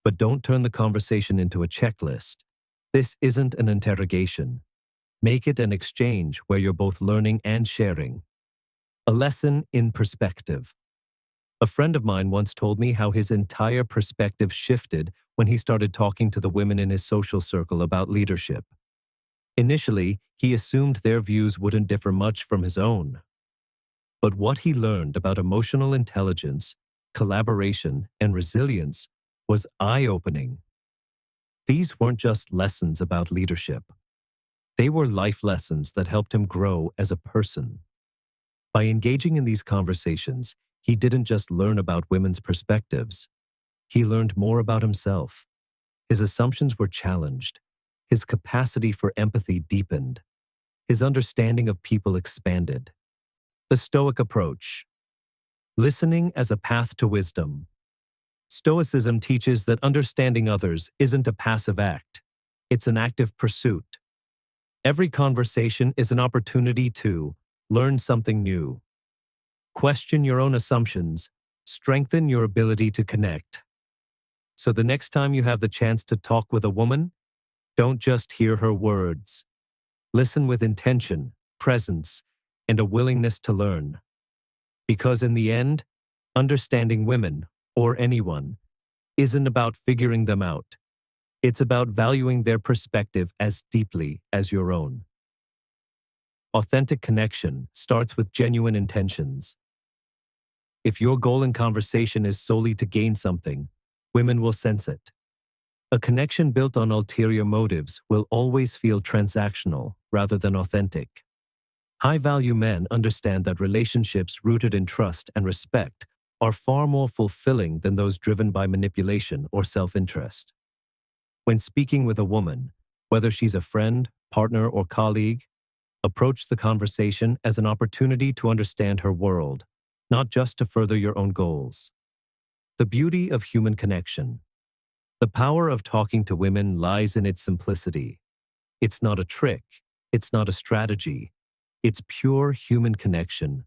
But don't turn the conversation into a checklist. This isn't an interrogation. Make it an exchange where you're both learning and sharing. A lesson in perspective. A friend of mine once told me how his entire perspective shifted when he started talking to the women in his social circle about leadership. Initially, he assumed their views wouldn't differ much from his own. But what he learned about emotional intelligence, collaboration, and resilience was eye-opening. These weren't just lessons about leadership. They were life lessons that helped him grow as a person. By engaging in these conversations, he didn't just learn about women's perspectives. He learned more about himself. His assumptions were challenged. His capacity for empathy deepened. His understanding of people expanded. The Stoic approach. Listening as a path to wisdom. Stoicism teaches that understanding others isn't a passive act. It's an active pursuit. Every conversation is an opportunity to learn something new. Question your own assumptions. Strengthen your ability to connect. So the next time you have the chance to talk with a woman, don't just hear her words. Listen with intention, presence, and a willingness to learn. Because in the end, understanding women, or anyone, isn't about figuring them out. It's about valuing their perspective as deeply as your own. Authentic connection starts with genuine intentions. If your goal in conversation is solely to gain something, women will sense it. A connection built on ulterior motives will always feel transactional rather than authentic. High-value men understand that relationships rooted in trust and respect are far more fulfilling than those driven by manipulation or self-interest. When speaking with a woman, whether she's a friend, partner, or colleague, approach the conversation as an opportunity to understand her world, not just to further your own goals. The beauty of human connection. The power of talking to women lies in its simplicity. It's not a trick. It's not a strategy. It's pure human connection.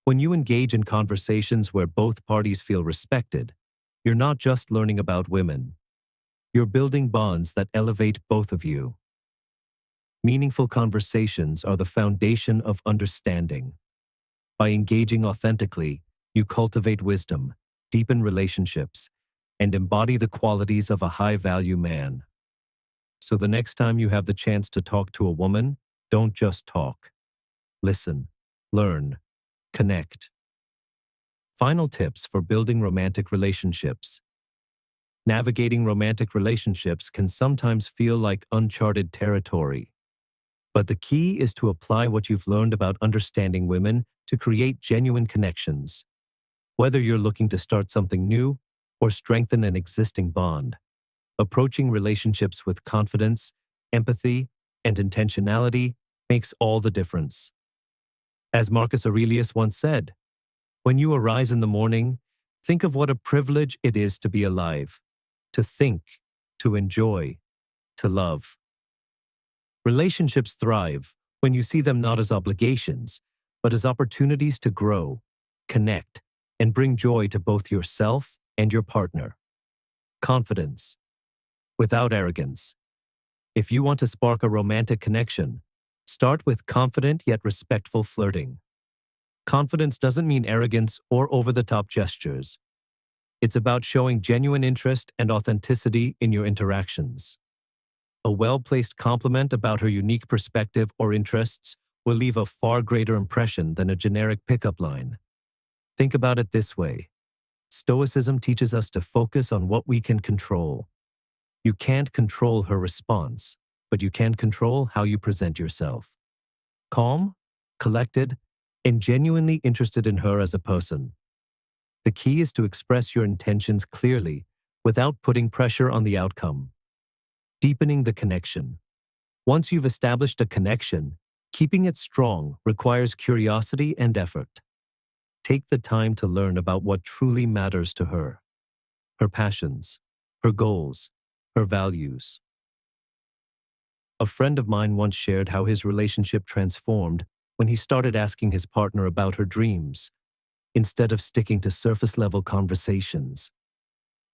When you engage in conversations where both parties feel respected, you're not just learning about women. You're building bonds that elevate both of you. Meaningful conversations are the foundation of understanding. By engaging authentically, you cultivate wisdom, deepen relationships, and embody the qualities of a high-value man. So the next time you have the chance to talk to a woman, don't just talk. Listen, learn, connect. Final tips for building romantic relationships. Navigating romantic relationships can sometimes feel like uncharted territory. But the key is to apply what you've learned about understanding women to create genuine connections. Whether you're looking to start something new or strengthen an existing bond, approaching relationships with confidence, empathy, and intentionality makes all the difference. As Marcus Aurelius once said, "When you arise in the morning, think of what a privilege it is to be alive, to think, to enjoy, to love." Relationships thrive when you see them not as obligations, but as opportunities to grow, connect, and bring joy to both yourself and your partner. Confidence, without arrogance. If you want to spark a romantic connection, start with confident yet respectful flirting. Confidence doesn't mean arrogance or over-the-top gestures. It's about showing genuine interest and authenticity in your interactions. A well-placed compliment about her unique perspective or interests will leave a far greater impression than a generic pickup line. Think about it this way. Stoicism teaches us to focus on what we can control. You can't control her response, but you can control how you present yourself. Calm, collected, and genuinely interested in her as a person. The key is to express your intentions clearly without putting pressure on the outcome. Deepening the connection. Once you've established a connection, keeping it strong requires curiosity and effort. Take the time to learn about what truly matters to her. Her passions, her goals, her values. A friend of mine once shared how his relationship transformed when he started asking his partner about her dreams, instead of sticking to surface-level conversations.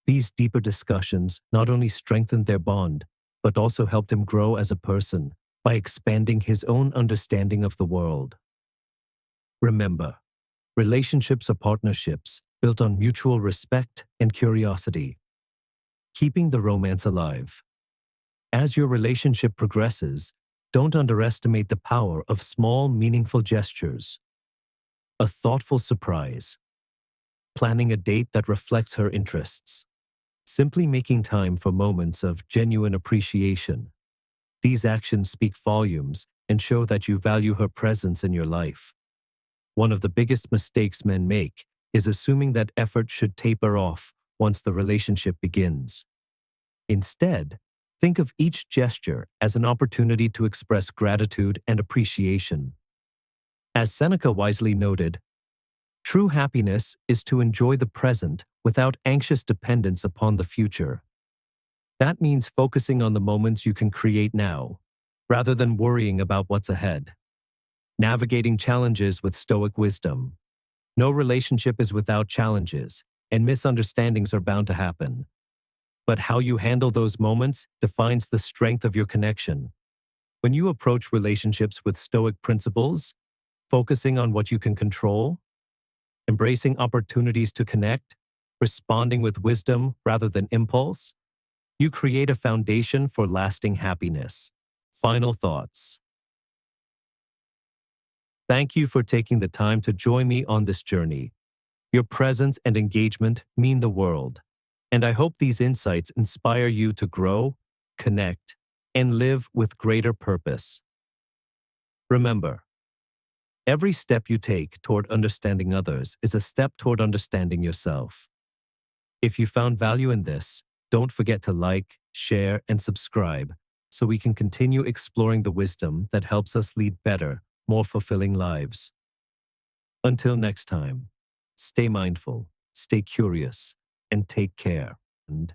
These deeper discussions not only strengthened their bond, but also helped him grow as a person by expanding his own understanding of the world. Remember, relationships are partnerships built on mutual respect and curiosity. Keeping the romance alive. As your relationship progresses, don't underestimate the power of small, meaningful gestures. A thoughtful surprise. Planning a date that reflects her interests. Simply making time for moments of genuine appreciation. These actions speak volumes and show that you value her presence in your life. One of the biggest mistakes men make is assuming that effort should taper off once the relationship begins. Instead, think of each gesture as an opportunity to express gratitude and appreciation. As Seneca wisely noted, true happiness is to enjoy the present without anxious dependence upon the future. That means focusing on the moments you can create now, rather than worrying about what's ahead. Navigating challenges with Stoic wisdom. No relationship is without challenges, and misunderstandings are bound to happen. But how you handle those moments defines the strength of your connection. When you approach relationships with Stoic principles, focusing on what you can control, embracing opportunities to connect, responding with wisdom rather than impulse, you create a foundation for lasting happiness. Final thoughts. Thank you for taking the time to join me on this journey. Your presence and engagement mean the world, and I hope these insights inspire you to grow, connect, and live with greater purpose. Remember, every step you take toward understanding others is a step toward understanding yourself. If you found value in this, don't forget to like, share, and subscribe so we can continue exploring the wisdom that helps us lead better, more fulfilling lives. Until next time, stay mindful, stay curious, and take care. And